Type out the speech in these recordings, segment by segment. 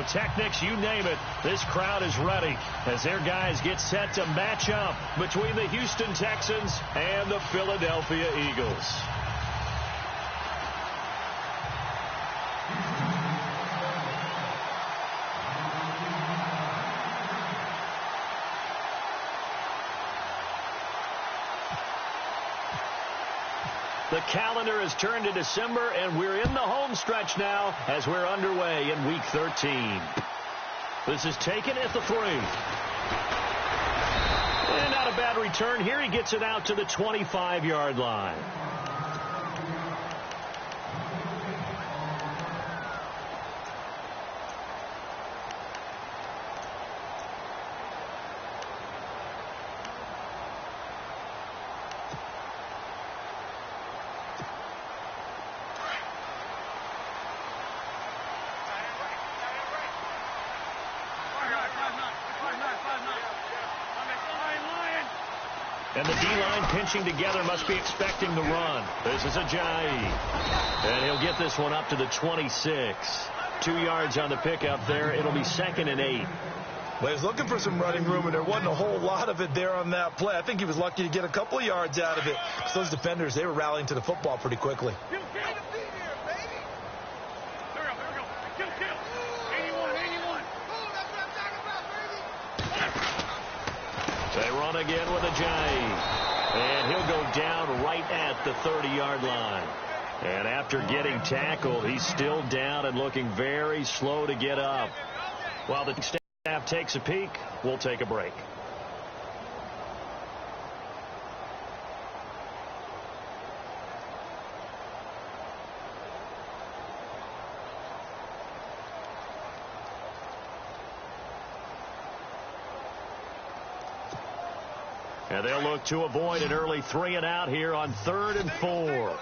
pyrotechnics, you name it. This crowd is ready as their guys get set to match up between the Houston Texans and the Philadelphia Eagles. The calendar has turned to December, and we're in the home stretch now as we're underway in Week 13. This is taken at the 3. And not a bad return here. He gets it out to the 25-yard line. And the D-line pinching together must be expecting the run. This is Ajayi. And he'll get this one up to the 26. 2 yards on the pickup there. It'll be 2nd and 8. Well, he was looking for some running room, and there wasn't a whole lot of it there on that play. I think he was lucky to get a couple of yards out of it. Because those defenders, they were rallying to the football pretty quickly. They run again with Ajayi. And he'll go down right at the 30-yard line. And after getting tackled, he's still down and looking very slow to get up. While the staff takes a peek, we'll take a break. And they'll look to avoid an early 3 and out here on 3rd and 4.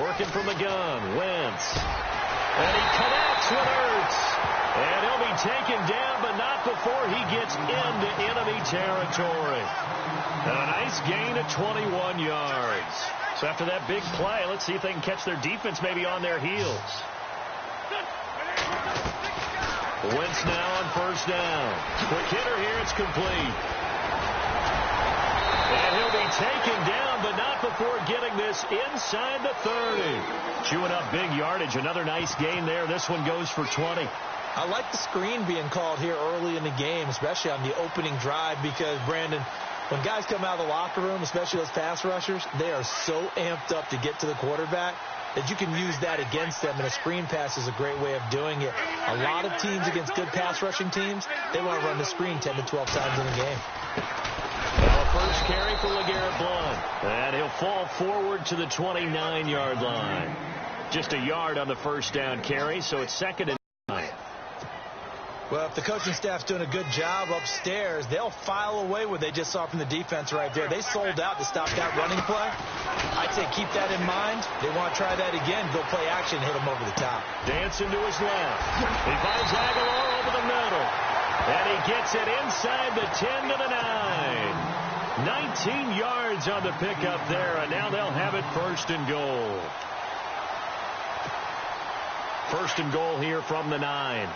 Working from the gun, Wentz. And he connects with Ertz. And he'll be taken down, but not before he gets into enemy territory. And a nice gain of 21 yards. So after that big play, let's see if they can catch their defense maybe on their heels. Wentz now on 1st down. Quick hitter here, it's complete. And he'll be taken down, but not before getting this inside the 30. Chewing up big yardage. Another nice gain there. This one goes for 20. I like the screen being called here early in the game, especially on the opening drive, because, Brandon, when guys come out of the locker room, especially those pass rushers, they are so amped up to get to the quarterback that you can use that against them, and a screen pass is a great way of doing it. A lot of teams against good pass rushing teams, they want to run the screen 10 to 12 times in the game. Well, first carry for LeGarrette Blount, and he'll fall forward to the 29-yard line. Just a yard on the 1st down carry, so it's 2nd and 9. Well, if the coaching staff's doing a good job upstairs, they'll file away what they just saw from the defense right there. They sold out to stop that running play. I'd say keep that in mind. They want to try that again, go play action, hit him over the top. Dancing to his left. He finds Aguilar over the middle. And he gets it inside the 10 to the 9. 19 yards on the pickup there, and now they'll have it 1st and goal. 1st and goal here from the 9.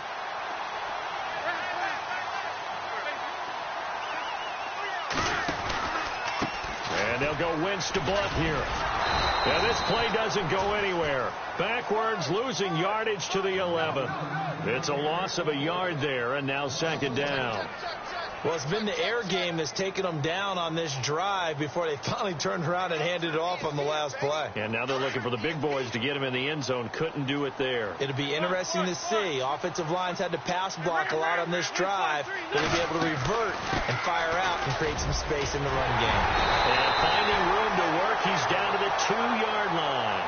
And they'll go Wentz to Blount here. And this play doesn't go anywhere. Backwards, losing yardage to the 11. It's a loss of a yard there, and now 2nd down. Well, it's been the air game that's taken them down on this drive before they finally turned around and handed it off on the last play. And now they're looking for the big boys to get him in the end zone. Couldn't do it there. It'll be interesting to see. Offensive lines had to pass block a lot on this drive. They'll be able to revert and fire out and create some space in the run game. And finding room to work, he's down to the 2-yard line.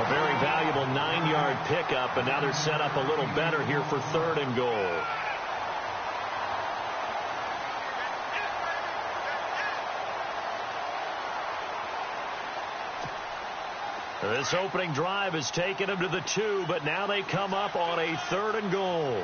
A very valuable 9-yard pickup, and now they're set up a little better here for 3rd and goal. This opening drive has taken them to the 2, but now they come up on a 3rd and goal.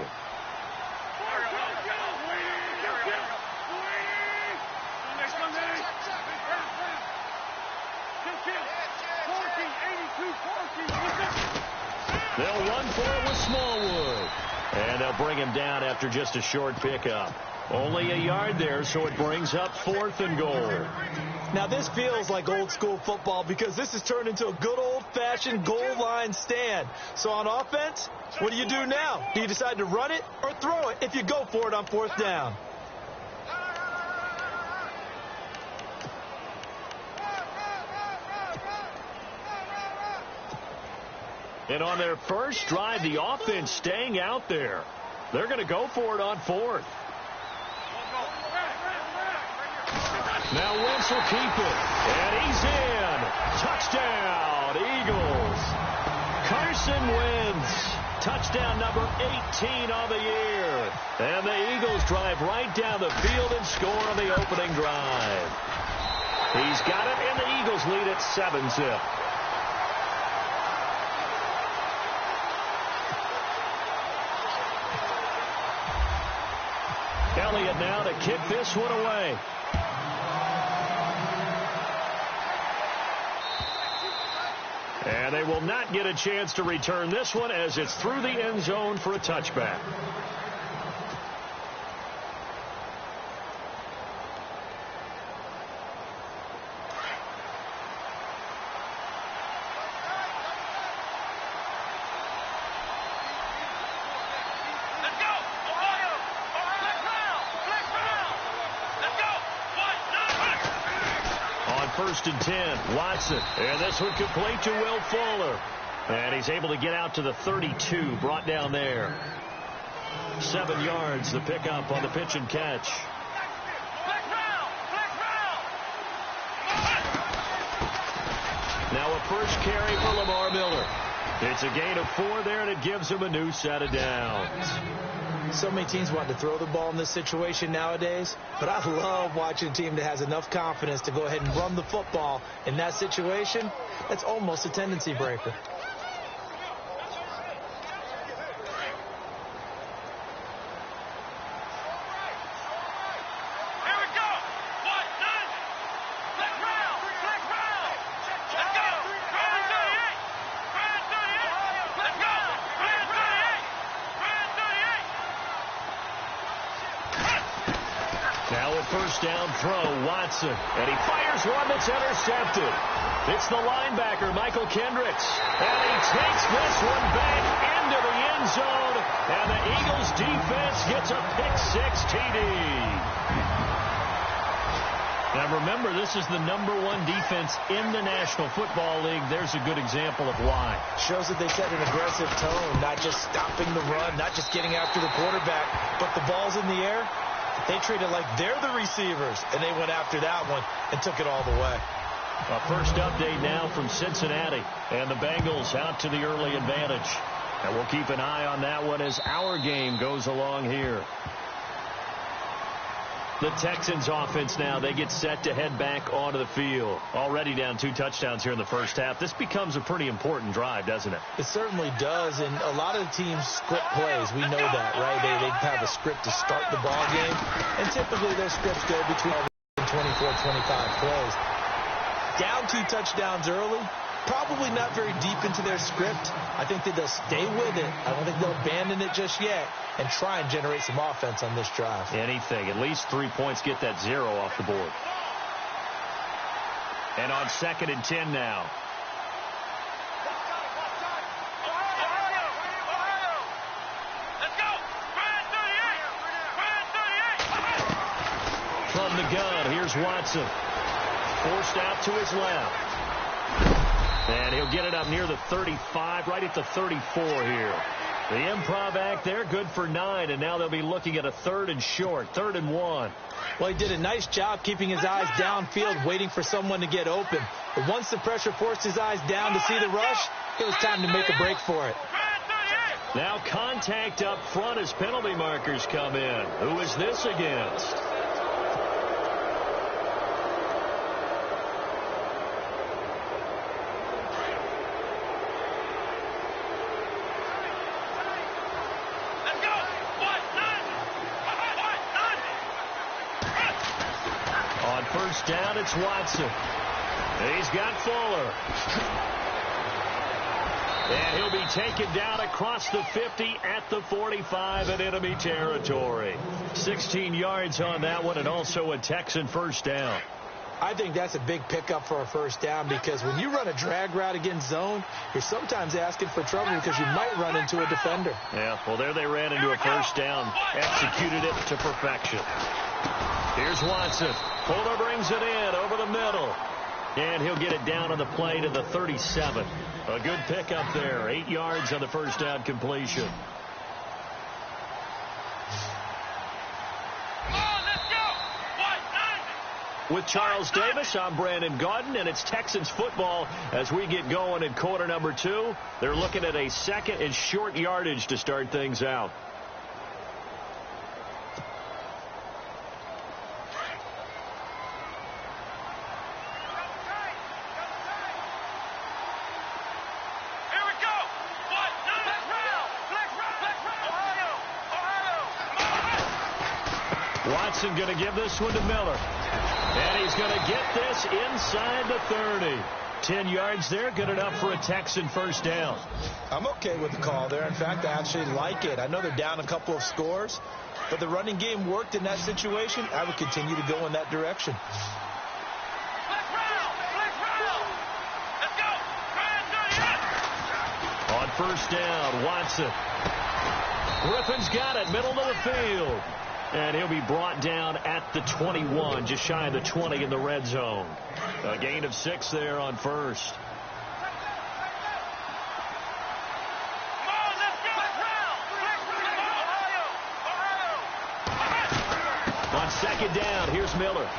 They'll run for it with Smallwood. And they'll bring him down after just a short pickup. Only a yard there, so it brings up 4th and goal. Now, this feels like old-school football because this has turned into a good old-fashioned goal line stand. So on offense, what do you do now? Do you decide to run it or throw it if you go for it on 4th down? And on their first drive, the offense staying out there. They're going to go for it on 4th. Now Wentz will keep it. And he's in. Touchdown, Eagles. Carson Wentz. Touchdown number 18 on the year. And the Eagles drive right down the field and score on the opening drive. He's got it, and the Eagles lead at 7-zip. Elliott now to kick this one away. And they will not get a chance to return this one as it's through the end zone for a touchback. First and 10, Watson, and this one complete to Will Fuller. And he's able to get out to the 32, brought down there. 7 yards, the pickup on the pitch and catch. Now a first carry for Lamar Miller. It's a gain of 4 there, and it gives him a new set of downs. So many teams want to throw the ball in this situation nowadays, but I love watching a team that has enough confidence to go ahead and run the football in that situation. That's almost a tendency breaker. First down throw, Watson, and he fires one that's intercepted. It's the linebacker, Michael Kendricks, and he takes this one back into the end zone, and the Eagles defense gets a pick-6 TD. Now remember, this is the #1 defense in the National Football League. There's a good example of why. Shows that they set an aggressive tone, not just stopping the run, not just getting after the quarterback, but the ball's in the air. They treat it like they're the receivers, and they went after that one and took it all the way. A first update now from Cincinnati, and the Bengals out to the early advantage. And we'll keep an eye on that one as our game goes along here. The Texans offense now, they get set to head back onto the field. Already down 2 touchdowns here in the first half. This becomes a pretty important drive, doesn't it? It certainly does, and a lot of the teams script plays. We know that, right? They have a script to start the ball game, and typically those scripts go between 24, 25 plays. Down 2 touchdowns early, probably not very deep into their script. I think that they'll stay with it. I don't think they'll abandon it just yet and try and generate some offense on this drive. Anything. At least 3 points, get that 0 off the board. And on 2nd and 10 now. From the gun, here's Watson. Forced out to his left. And he'll get it up near the 35, right at the 34 here. The improv act there, good for 9, and now they'll be looking at a 3rd and short, 3rd and 1. Well, he did a nice job keeping his eyes downfield, waiting for someone to get open. But once the pressure forced his eyes down to see the rush, it was time to make a break for it. Now contact up front as penalty markers come in. Who is this against? First down, it's Watson. He's got Fuller. And he'll be taken down across the 50 at the 45 in enemy territory. 16 yards on that one, and also a Texan first down. I think that's a big pickup for a first down, because when you run a drag route against zone, you're sometimes asking for trouble because you might run into a defender. Yeah, well, there they ran into a first down, executed it to perfection. Here's Watson. Fuller brings it in over the middle. And he'll get it down on the play to the 37. A good pickup there. 8 yards on the first down completion. With Charles Davis, I'm Brandon Gaudin, and it's Texans football as we get going in quarter number 2. They're looking at a second and short yardage to start things out. Watson going to give this one to Miller. And he's going to get this inside the 30. 10 yards there, good enough for a Texan first down. I'm okay with the call there. In fact, I actually like it. I know they're down a couple of scores, but the running game worked in that situation. I would continue to go in that direction. On first down, Watson. Griffin's got it, middle of the field. And he'll be brought down at the 21, just shy of the 20 in the red zone. A gain of 6 there on first. On second down, here's Miller.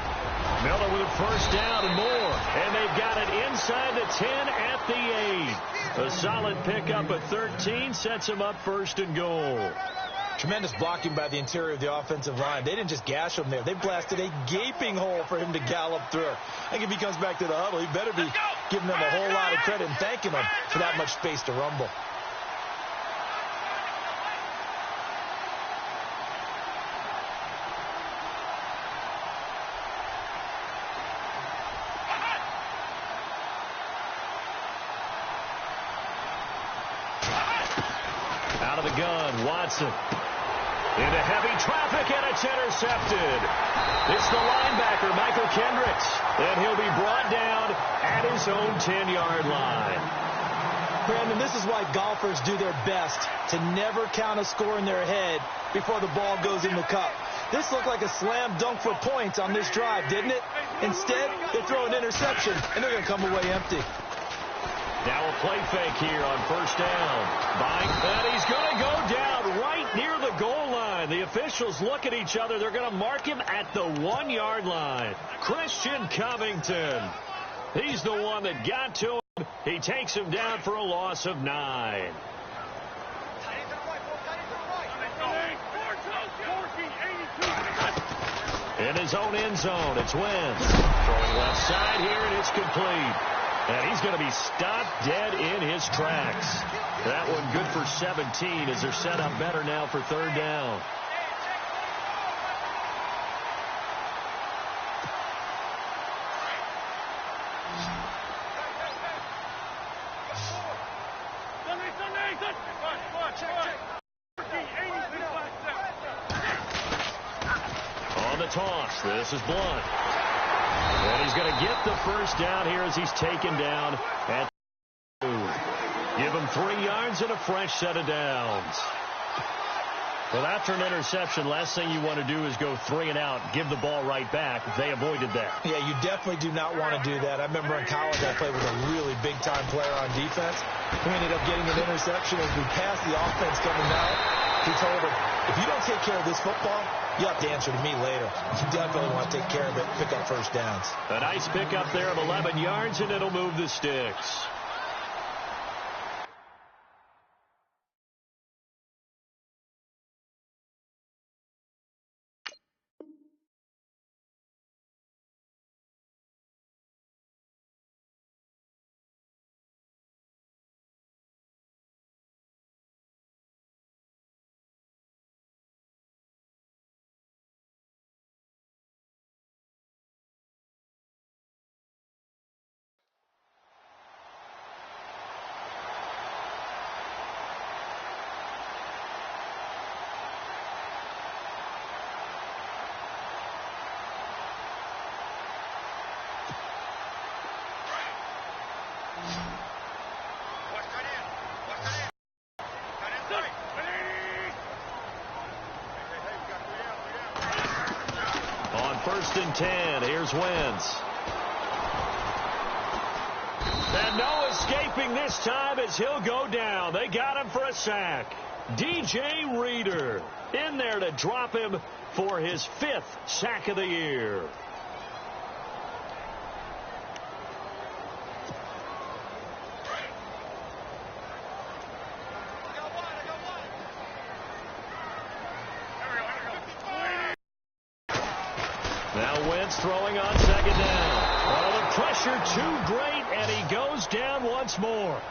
Miller with a first down and more. And they've got it inside the 10 at the 8. A solid pickup at 13 sets him up first and goal. Tremendous blocking by the interior of the offensive line. They didn't just gash him there. They blasted a gaping hole for him to gallop through. I think if he comes back to the huddle, he better be giving them a whole lot of credit and thanking them for that much space to rumble. Out of the gun, Watson. Into heavy traffic, and it's intercepted. It's the linebacker, Michael Kendricks, and he'll be brought down at his own 10-yard line. Brandon, this is why golfers do their best to never count a score in their head before the ball goes in the cup. This looked like a slam dunk for points on this drive, didn't it? Instead, they throw an interception, and they're going to come away empty. Now a play fake here on first down. And he's going to go down right near the goal line. The officials look at each other. They're going to mark him at the 1-yard line. Christian Covington. He's the one that got to him. He takes him down for a loss of 9. In his own end zone, it's Wentz. Throwing left side here, and it's complete. And he's going to be stopped dead in his tracks. That one good for 17 as they're set up better now for third down. On the toss, this is Blunt. And he's going to get the first down here as he's taken down at 2. Give him 3 yards and a fresh set of downs. Well, after an interception, last thing you want to do is go 3 and out, give the ball right back. They avoided that. Yeah, you definitely do not want to do that. I remember in college I played with a really big-time player on defense who ended up getting an interception as we passed the offense coming out. He told him, if you don't take care of this football, you have to answer to me later. You definitely want to take care of it, pick up first downs. A nice pickup there of 11 yards, and it'll move the sticks. On 1st and 10, here's Wentz. And no escaping this time as he'll go down. They got him for a sack. DJ Reader in there to drop him for his 5th sack of the year. Now Wentz throwing on 2nd down. Oh, the pressure too great, and he goes down once more.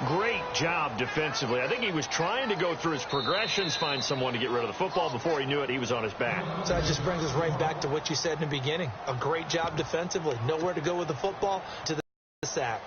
Great job defensively. I think he was trying to go through his progressions, find someone to get rid of the football. Before he knew it, he was on his back. So that just brings us right back to what you said in the beginning. A great job defensively. Nowhere to go with the football to the sack.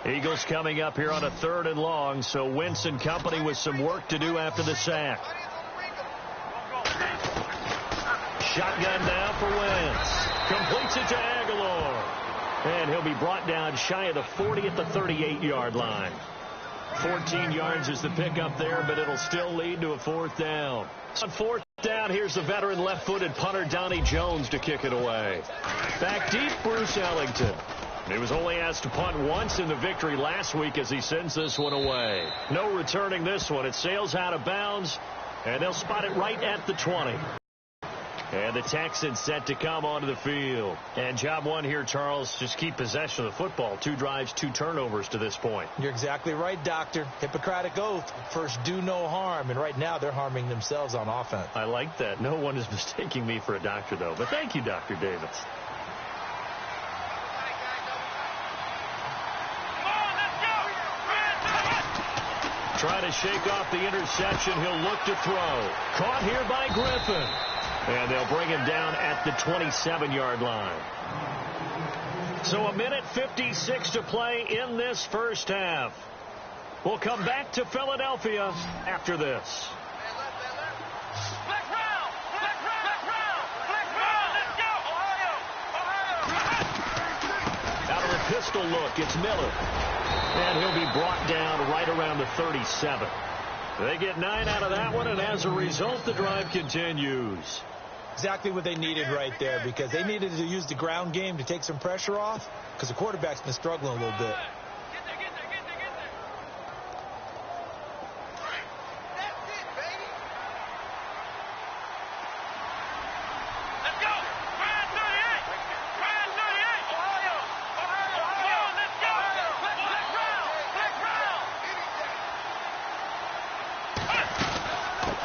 Eagles coming up here on a 3rd and long, so Wentz and company with some work to do after the sack. Shotgun now for Wentz. Completes it to Aguilar. And he'll be brought down shy of the 40 at the 38-yard line. 14 yards is the pickup there, but it'll still lead to a 4th down. On 4th down, here's the veteran left-footed punter Donnie Jones to kick it away. Back deep, Bruce Ellington. He was only asked to punt once in the victory last week as he sends this one away. No returning this one. It sails out of bounds, and they'll spot it right at the 20. And the Texans set to come onto the field. And job one here, Charles, just keep possession of the football. 2 drives, 2 turnovers to this point. You're exactly right, Doctor. Hippocratic oath. First, do no harm. And right now, they're harming themselves on offense. I like that. No one is mistaking me for a doctor, though. But thank you, Dr. Davis. Trying to shake off the interception. He'll look to throw. Caught here by Griffin. And they'll bring him down at the 27-yard line. So a minute 56 to play in this first half. We'll come back to Philadelphia after this. Out of the pistol look, it's Miller. And he'll be brought down right around the 37. They get 9 out of that one, and as a result, the drive continues. Exactly what they needed right there, because they needed to use the ground game to take some pressure off, because the quarterback's been struggling a little bit.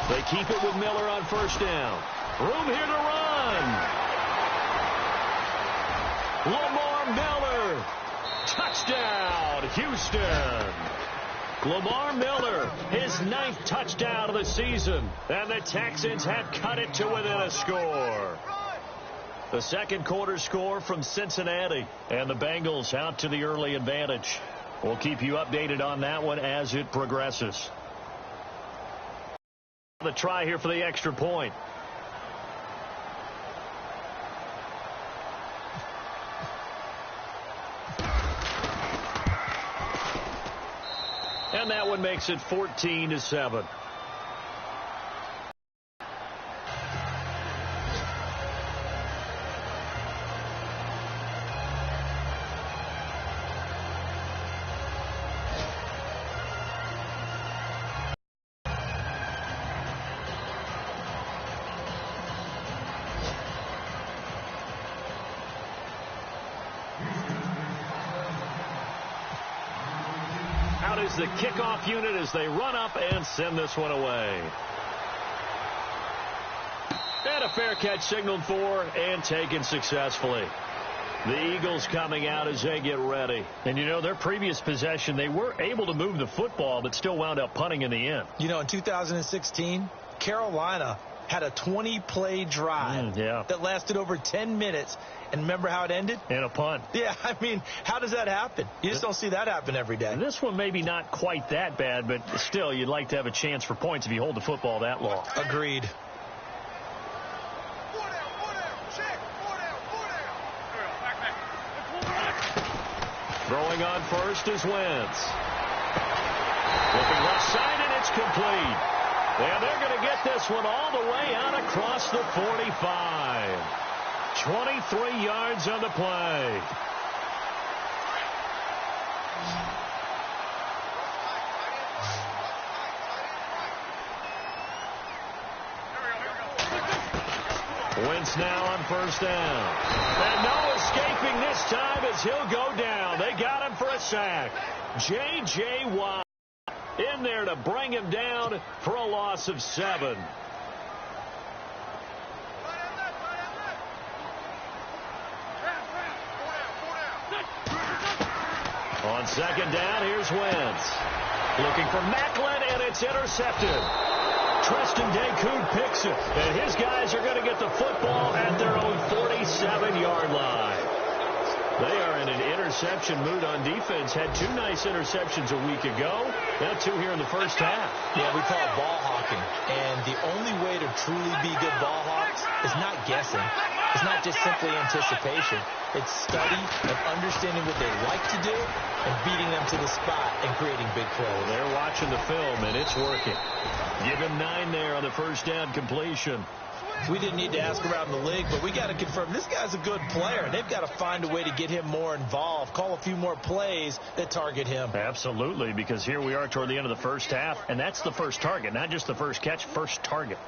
They keep it with Miller on 1st down. Room here to run. Lamar Miller. Touchdown, Houston. Lamar Miller, his 9th touchdown of the season. And the Texans have cut it to within a score. The second quarter score from Cincinnati. And the Bengals out to the early advantage. We'll keep you updated on that one as it progresses. The try here for the extra point. And that one makes it 14-7. Out is the kickoff unit as they run up and send this one away. And a fair catch signaled for and taken successfully. The Eagles coming out as they get ready. And, you know, their previous possession, they were able to move the football but still wound up punting in the end. You know, in 2016, Carolina had a 20-play drive that lasted over 10 minutes. And remember how it ended? And a punt. Yeah, I mean, how does that happen? You just don't see that happen every day. This one maybe not quite that bad, but still, you'd like to have a chance for points if you hold the football that long. Agreed. Throwing on first is Wentz. Looking left side, and it's complete. And they're going to get this one all the way out across the 45. 23 yards on the play. Wentz now on first down. And no escaping this time as he'll go down. They got him for a sack. J.J. Watt in there to bring him down for a loss of 7. On second down, here's Wentz. Looking for Macklin, and it's intercepted. Tristan Decoud picks it, and his guys are going to get the football at their own 47-yard line. They are in an interception mood on defense. Had 2 nice interceptions a week ago. Now 2 here in the first half. Yeah, we call it ball hawking. And the only way to truly be good ball hawks is not guessing. It's not just simply anticipation. It's study and understanding what they like to do and beating them to the spot and creating big plays. They're watching the film, and it's working. Give him 9 there on the first down completion. We didn't need to ask around the league, but we got to confirm this guy's a good player. They've got to find a way to get him more involved, call a few more plays that target him. Absolutely, because here we are toward the end of the first half, and that's the first target, not just the first catch, first target.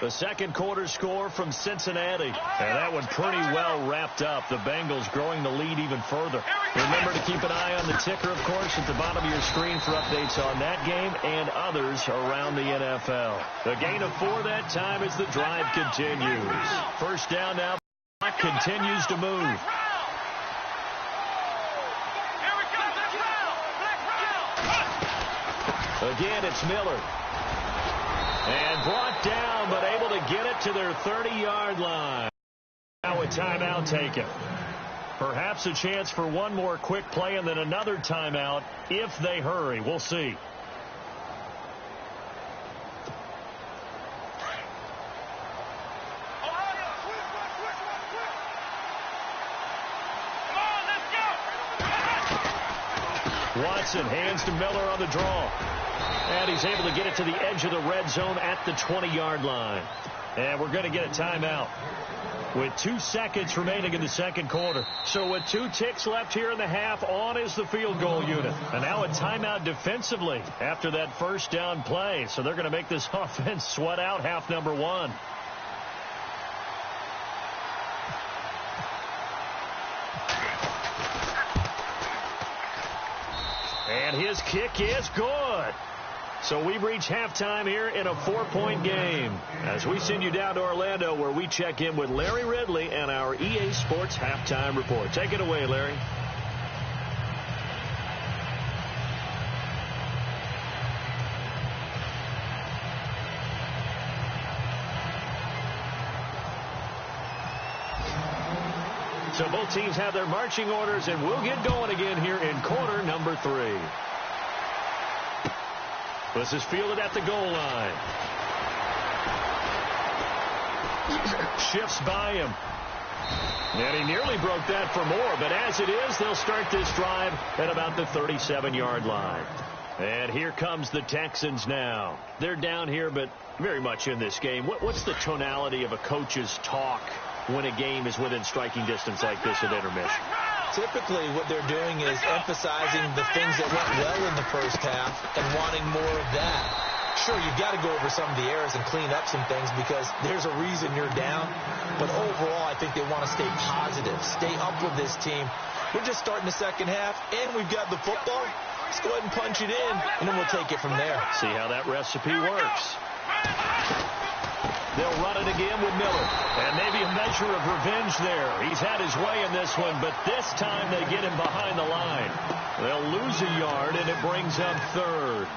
The second quarter score from Cincinnati. And that one pretty well wrapped up. The Bengals growing the lead even further. Remember to keep an eye on the ticker, of course, at the bottom of your screen for updates on that game and others around the NFL. A gain of 4 that time as the drive continues. First down now. Clock continues to move. Again, it's Miller. And brought down, but able to get it to their 30-yard line. Now a timeout taken. Perhaps a chance for one more quick play and then another timeout if they hurry. We'll see. Watson hands to Miller on the draw. And he's able to get it to the edge of the red zone at the 20-yard line. And we're going to get a timeout with 2 seconds remaining in the second quarter. So with 2 ticks left here in the half, on is the field goal unit. And now a timeout defensively after that first down play. So they're going to make this offense sweat out half number 1. And his kick is good. So we reach halftime here in a 4-point game as we send you down to Orlando where we check in with Larry Ridley and our EA Sports Halftime Report. Take it away, Larry. So both teams have their marching orders, and we'll get going again here in quarter number 3. This is fielded at the goal line. Shifts by him. And he nearly broke that for more, but as it is, they'll start this drive at about the 37-yard line. And here comes the Texans now. They're down here, but very much in this game. What's the tonality of a coach's talk when a game is within striking distance like this at intermission? Typically, what they're doing is emphasizing the things that went well in the first half and wanting more of that. Sure, you've got to go over some of the errors and clean up some things because there's a reason you're down. But overall, I think they want to stay positive, stay up with this team. We're just starting the second half, and we've got the football. Let's go ahead and punch it in, and then we'll take it from there. See how that recipe works. They'll run it again with Miller. And maybe a measure of revenge there. He's had his way in this one, but this time they get him behind the line. They'll lose a yard, and it brings up 3rd.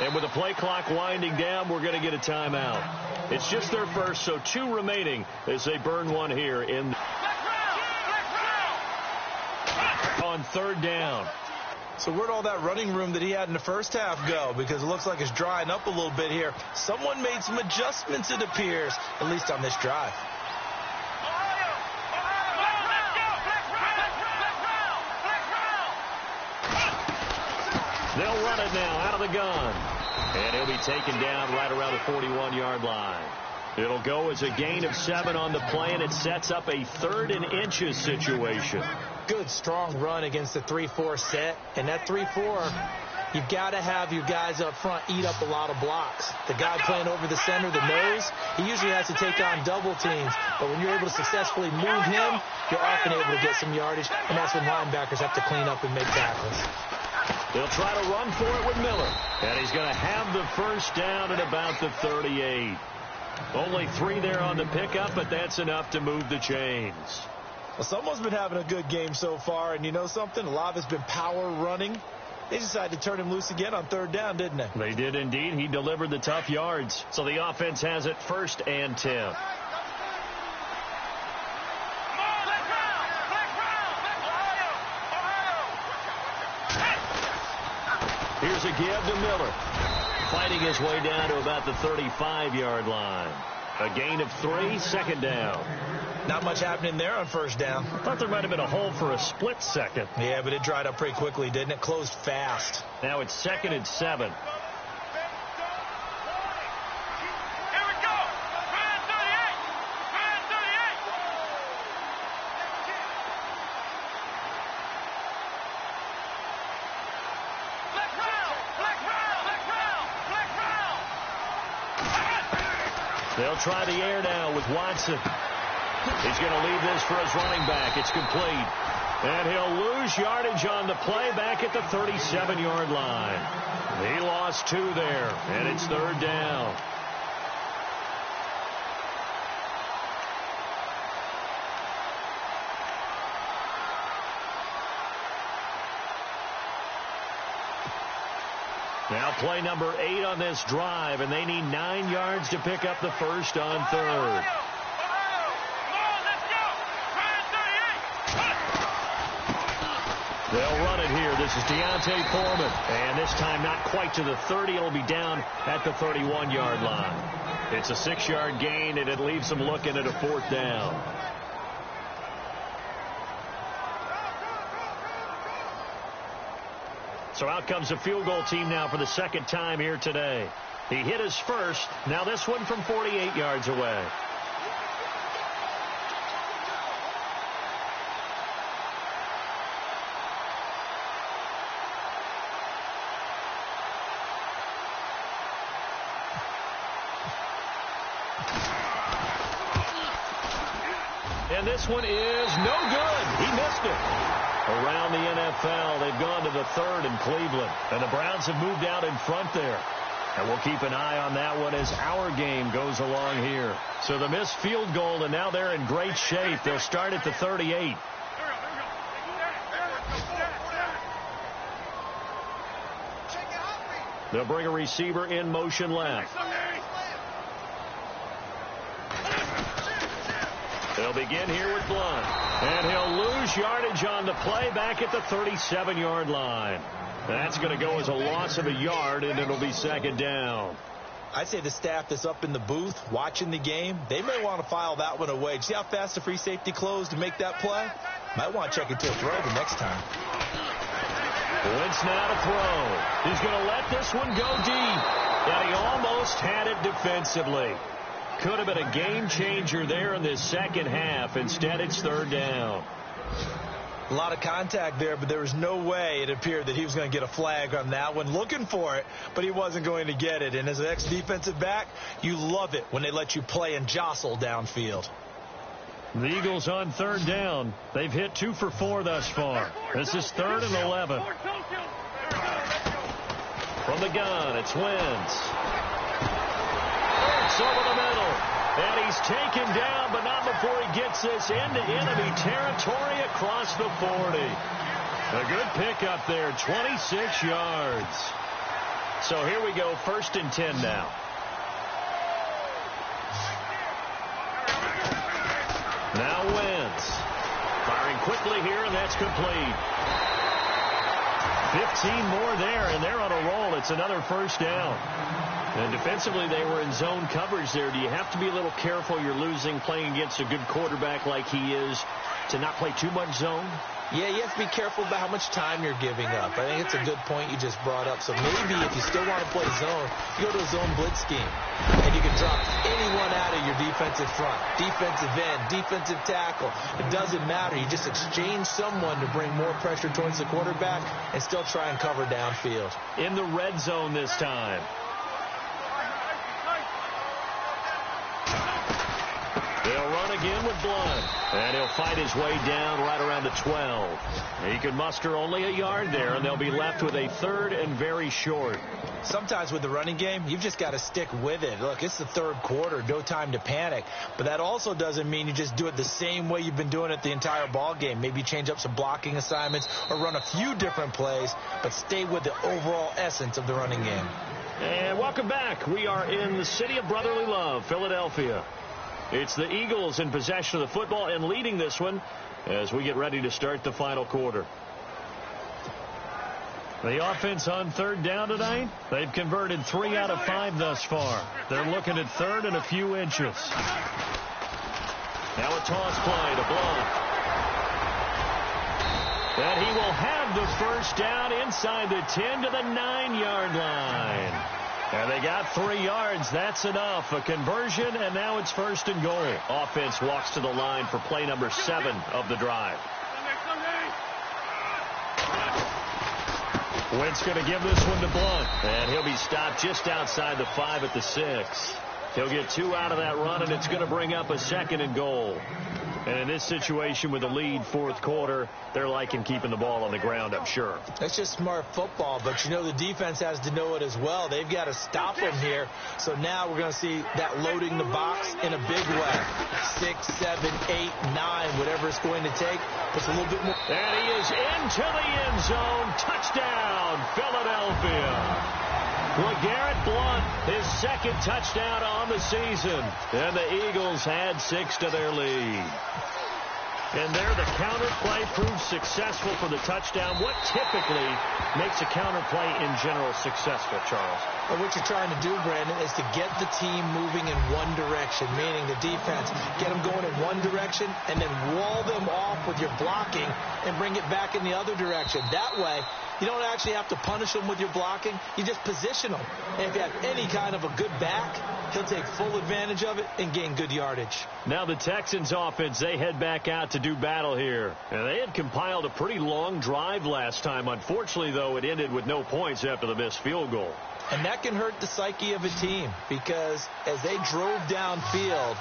And with the play clock winding down, we're going to get a timeout. It's just their first, so 2 remaining as they burn one here on 3rd down. So where'd all that running room that he had in the first half go? Because it looks like it's drying up a little bit here. Someone made some adjustments, it appears, at least on this drive. They'll run it now out of the gun. And he'll be taken down right around the 41-yard line. It'll go as a gain of 7 on the play, and it sets up a 3rd and inches situation. Good, strong run against the 3-4 set. And that 3-4, you've got to have your guys up front eat up a lot of blocks. The guy playing over the center, the nose, he usually has to take on double teams. But when you're able to successfully move him, you're often able to get some yardage, and that's when linebackers have to clean up and make tackles. They'll try to run for it with Miller. And he's going to have the first down at about the 38. Only 3 there on the pickup, but that's enough to move the chains. Well, someone's been having a good game so far, and you know something? A lot of it's been power running. They decided to turn him loose again on 3rd down, didn't they? They did indeed. He delivered the tough yards. So the offense has it 1st and 10. Here's a give to Miller. Fighting his way down to about the 35-yard line. A gain of 3, 2nd down. Not much happening there on 1st down. I thought there might have been a hole for a split second. Yeah, but it dried up pretty quickly, didn't it? Closed fast. Now it's 2nd and 7. They'll try the air now with Watson. He's going to leave this for his running back. It's complete. And he'll lose yardage on the play back at the 37-yard line. He lost 2 there, and it's 3rd down. Now play number 8 on this drive, and they need 9 yards to pick up the first on 3rd. They'll run it here. This is Deontay Foreman. And this time not quite to the 30. It'll be down at the 31-yard line. It's a 6-yard gain, and it leaves them looking at a 4th down. So out comes the field goal team now for the 2nd time here today. He hit his first. Now this one from 48 yards away. And this one is no good. He missed it. Around the NFL, they've gone to the 3rd in Cleveland. And the Browns have moved out in front there. And we'll keep an eye on that one as our game goes along here. So the missed field goal, and now they're in great shape. They'll start at the 38. They'll bring a receiver in motion left. They'll begin here with Blunt. And he'll lose yardage on the play back at the 37-yard line. That's going to go as a loss of a yard, and it'll be 2nd down. I'd say the staff that's up in the booth watching the game, they may want to file that one away. See how fast the free safety closed to make that play? Might want to check into a throw the next time. Wentz now to throw. He's going to let this one go deep. And he almost had it defensively. Could have been a game changer there in this 2nd half. Instead, it's 3rd down. A lot of contact there, but there was no way it appeared that he was going to get a flag on that one. Looking for it, but he wasn't going to get it. And as an ex-defensive back, you love it when they let you play and jostle downfield. The Eagles on 3rd down. They've hit 2 for 4 thus far. This is 3rd and 11. From the gun, it's Wentz. It's over the middle. And he's taken down, but not before he gets this into enemy territory across the 40. A good pickup there, 26 yards. So here we go, 1st and 10 now. Now Wentz. Firing quickly here, and that's complete. 15 more there, and they're on a roll. It's another 1st down. And defensively, they were in zone coverage there. Do you have to be a little careful? You're losing, playing against a good quarterback like he is, to not play too much zone? Yeah, you have to be careful about how much time you're giving up. I think it's a good point you just brought up. So maybe if you still want to play zone, you go to a zone blitz scheme. And you can drop anyone out of your defensive front, defensive end, defensive tackle. It doesn't matter. You just exchange someone to bring more pressure towards the quarterback and still try and cover downfield. In the red zone this time. They'll run again with Blunt. And he'll fight his way down right around the 12. He can muster only a yard there, and they'll be left with a 3rd and very short. Sometimes with the running game, you've just got to stick with it. Look, it's the 3rd quarter, no time to panic. But that also doesn't mean you just do it the same way you've been doing it the entire ball game. Maybe change up some blocking assignments or run a few different plays, but stay with the overall essence of the running game. And welcome back. We are in the city of brotherly love, Philadelphia. It's the Eagles in possession of the football and leading this one as we get ready to start the final quarter. The offense on 3rd down tonight, they've converted 3 out of 5 thus far. They're looking at 3rd and a few inches. Now a toss play to Blunt. And he will have the 1st down inside the 10 to the 9-yard line. And they got 3 yards. That's enough. A conversion, and now it's 1st and goal. Offense walks to the line for play number 7 of the drive. Wentz going to give this one to Blunt. And he'll be stopped just outside the 5 at the 6. He'll get 2 out of that run, and it's going to bring up a 2nd and goal. And in this situation with the lead 4th quarter, they're liking keeping the ball on the ground, I'm sure. That's just smart football, but you know the defense has to know it as well. They've got to stop him here. So now we're going to see that loading the box in a big way. 6, 7, 8, 9, whatever it's going to take. Puts a little bit more. And he is into the end zone. Touchdown, Philadelphia. LeGarrette Blunt, his 2nd touchdown on the season. And the Eagles add 6 to their lead. And there, the counter play proved successful for the touchdown. What typically makes a counter play in general successful, Charles? Well, what you're trying to do, Brandon, is to get the team moving in one direction, meaning the defense, get them going in one direction and then wall them off with your blocking and bring it back in the other direction. That way, you don't actually have to punish them with your blocking. You just position them. And if you have any kind of a good back, he'll take full advantage of it and gain good yardage. Now the Texans offense, they head back out to do battle here. And they had compiled a pretty long drive last time. Unfortunately, though, it ended with no points after the missed field goal. And that can hurt the psyche of a team because as they drove downfield,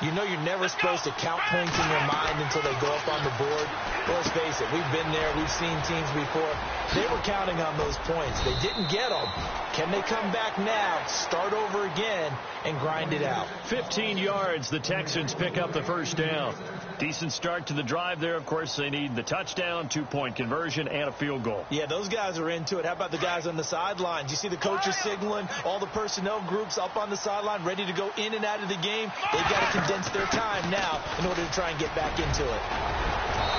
you know you're never supposed to count points in your mind until they go up on the board. Well, let's face it, we've been there. We've seen teams before. They were counting on those points. They didn't get them. Can they come back now, start over again, and grind it out? 15 yards. The Texans pick up the 1st down. Decent start to the drive there. Of course, they need the touchdown, 2-point conversion, and a field goal. Yeah, those guys are into it. How about the guys on the sidelines? You see the coaches signaling, all the personnel groups up on the sideline ready to go in and out of the game. They've got to condense their time now in order to try and get back into it.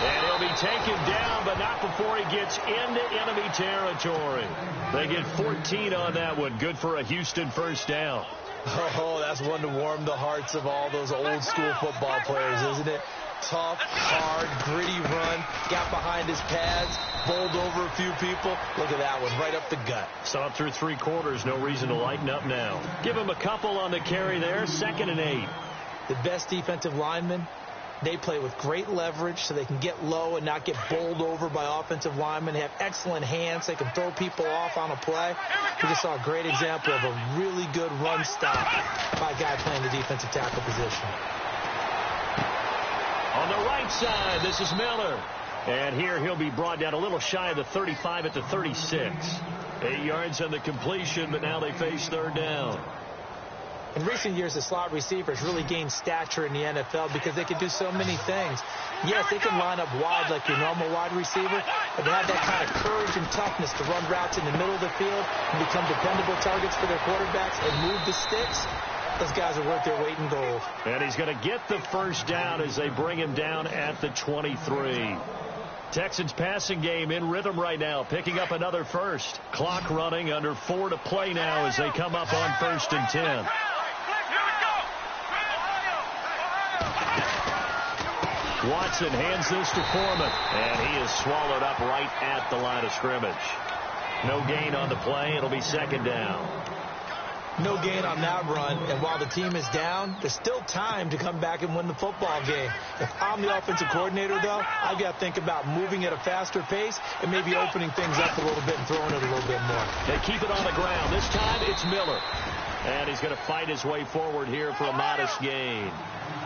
And he'll be taken down, but not before he gets into enemy territory. They get 14 on that one. Good for a Houston 1st down. Oh, that's one to warm the hearts of all those old school football players, isn't it? Tough, hard, gritty run. Got behind his pads, bowled over a few people. Look at that one, right up the gut. Saw it through 3 quarters. No reason to lighten up now. Give him a couple on the carry there. 2nd and 8. The best defensive linemen, they play with great leverage so they can get low and not get bowled over by offensive linemen. They have excellent hands. They can throw people off on a play. We just saw a great example of a really good run stop by a guy playing the defensive tackle position. On the right side, this is Miller. And here he'll be brought down a little shy of the 35 at the 36. 8 yards on the completion, but now they face 3rd down. In recent years, the slot receivers really gained stature in the NFL because they can do so many things. Yes, they can line up wide like your normal wide receiver, and they have that kind of courage and toughness to run routes in the middle of the field and become dependable targets for their quarterbacks and move the sticks, those guys are worth their weight in gold. And he's going to get the first down as they bring him down at the 23. Texans passing game in rhythm right now, picking up another first. Clock running, under 4 to play now as they come up on 1st and 10. Watson hands this to Foreman, and he is swallowed up right at the line of scrimmage. No gain on the play. It'll be 2nd down. No gain on that run, and while the team is down, there's still time to come back and win the football game. If I'm the offensive coordinator, though, I've got to think about moving at a faster pace and maybe opening things up a little bit and throwing it a little bit more. They keep it on the ground. This time it's Miller. And he's going to fight his way forward here for a modest gain.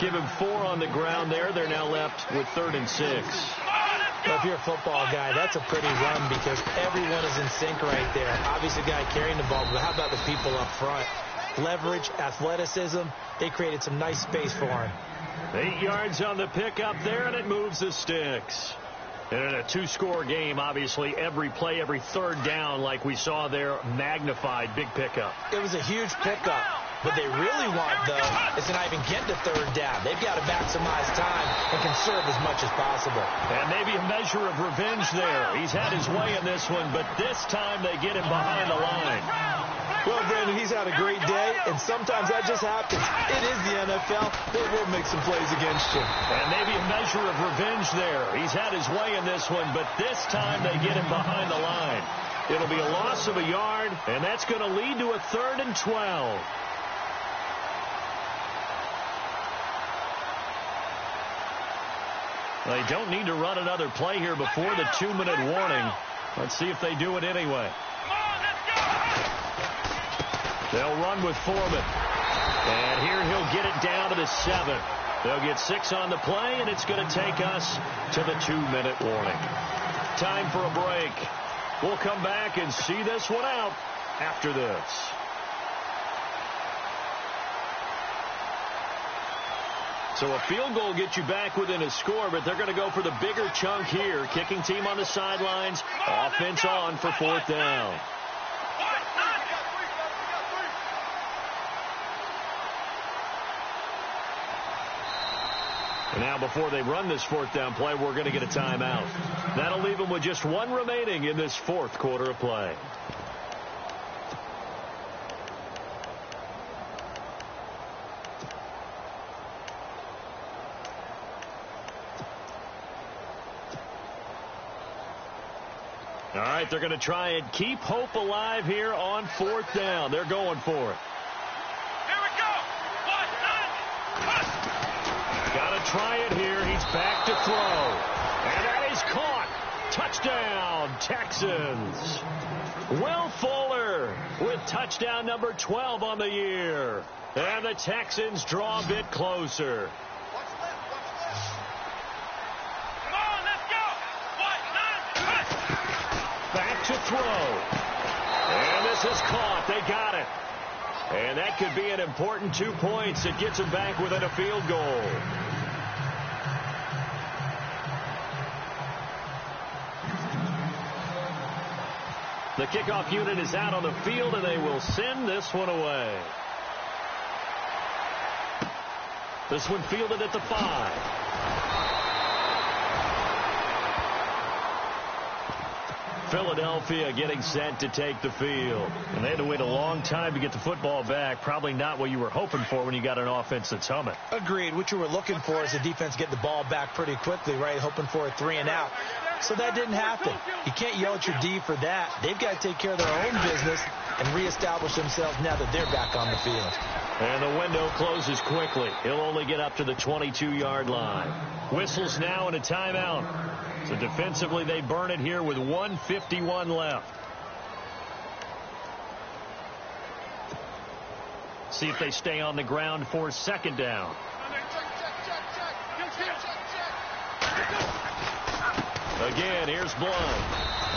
Give him 4 on the ground there. They're now left with 3rd and 6. Well, if you're a football guy, that's a pretty run because everyone is in sync right there. Obviously, the guy carrying the ball, but how about the people up front? Leverage, athleticism, they created some nice space for him. 8 yards on the pickup there, and it moves the sticks. And in a 2-score game, obviously, every play, every 3rd down, like we saw there, magnified, big pickup. It was a huge pickup. What they really want, though, is to not even get to 3rd down. They've got to maximize time and conserve as much as possible. And maybe a measure of revenge there. He's had his way in this one, but this time they get him behind the line. Well, Brandon, he's had a great day, and sometimes that just happens. It is the NFL. They will make some plays against you. And maybe a measure of revenge there. He's had his way in this one, but this time they get him behind the line. It'll be a loss of a yard, and that's going to lead to a 3rd and 12. They don't need to run another play here before the 2-minute warning. Let's see if they do it anyway. They'll run with Foreman. And here he'll get it down to the 7. They'll get 6 on the play, and it's going to take us to the 2-minute warning. Time for a break. We'll come back and see this one out after this. So a field goal gets you back within a score, but they're going to go for the bigger chunk here. Kicking team on the sidelines. Offense on for 4th down. And now before they run this 4th down play, we're going to get a timeout. That'll leave them with just 1 remaining in this 4th quarter of play. All right, they're going to try and keep hope alive here on 4th down. They're going for it. Here we go. Got to try it here. He's back to throw. And that is caught. Touchdown, Texans. Will Fuller with touchdown number 12 on the year. And the Texans draw a bit closer. Back to throw. And this is caught. They got it. And that could be an important 2 points. It gets them back within a field goal. The kickoff unit is out on the field, and they will send this one away. This one fielded at the 5. Philadelphia getting set to take the field. And they had to wait a long time to get the football back. Probably not what you were hoping for when you got an offense that's humming. Agreed. What you were looking for is the defense get the ball back pretty quickly, right? Hoping for a 3 and out. So that didn't happen. You can't yell at your D for that. They've got to take care of their own business and reestablish themselves now that they're back on the field. And the window closes quickly. He'll only get up to the 22-yard line. Whistles now and a timeout. So defensively, they burn it here with 1:51 left. See if they stay on the ground for 2nd down. Again, here's Blunt.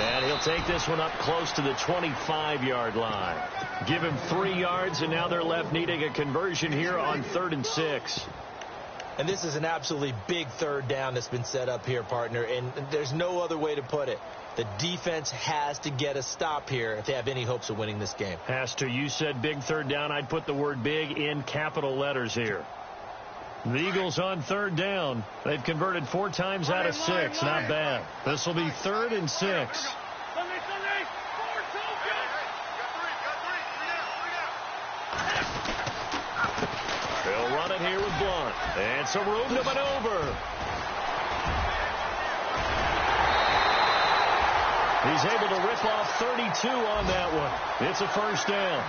And he'll take this one up close to the 25-yard line. Give him 3 yards, and now they're left needing a conversion here on 3rd and 6. And this is an absolutely big third down that's been set up here, partner, and there's no other way to put it. The defense has to get a stop here if they have any hopes of winning this game. Has to. You said big third down. I'd put the word big in capital letters here. The Eagles on third down. They've converted 4 times out of 6. Not bad. This will be 3rd and 6. They'll run it here with Blunt. And some room to maneuver. He's able to rip off 32 on that one. It's a first down.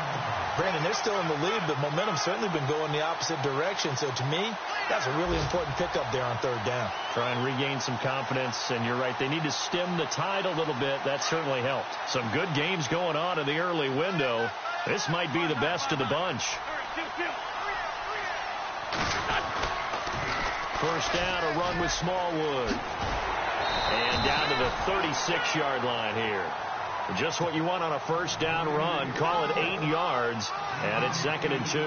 Brandon, they're still in the lead, but momentum's certainly been going the opposite direction. So to me, that's a really important pickup there on third down. Try and regain some confidence, and you're right. They need to stem the tide a little bit. That certainly helped. Some good games going on in the early window. This might be the best of the bunch. First down, a run with Smallwood. And down to the 36-yard line here. Just what you want on a first down run. Call it 8 yards, and it's 2nd and 2.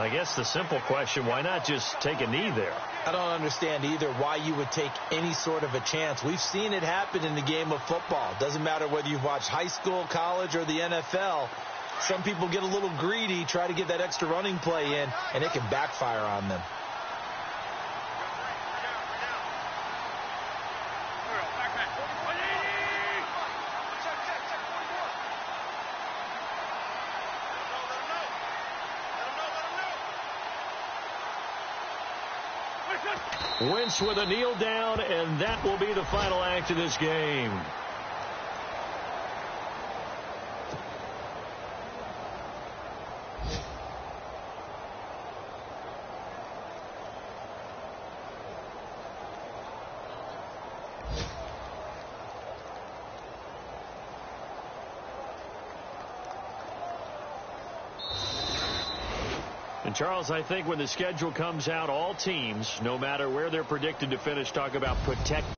I guess the simple question, why not just take a knee there? I don't understand either why you would take any sort of a chance. We've seen it happen in the game of football. Doesn't matter whether you've watched high school, college, or the NFL. Some people get a little greedy, try to get that extra running play in, and it can backfire on them. Wentz with a kneel down, and that will be the final act of this game. And Charles, I think when the schedule comes out, all teams, no matter where they're predicted to finish, talk about protect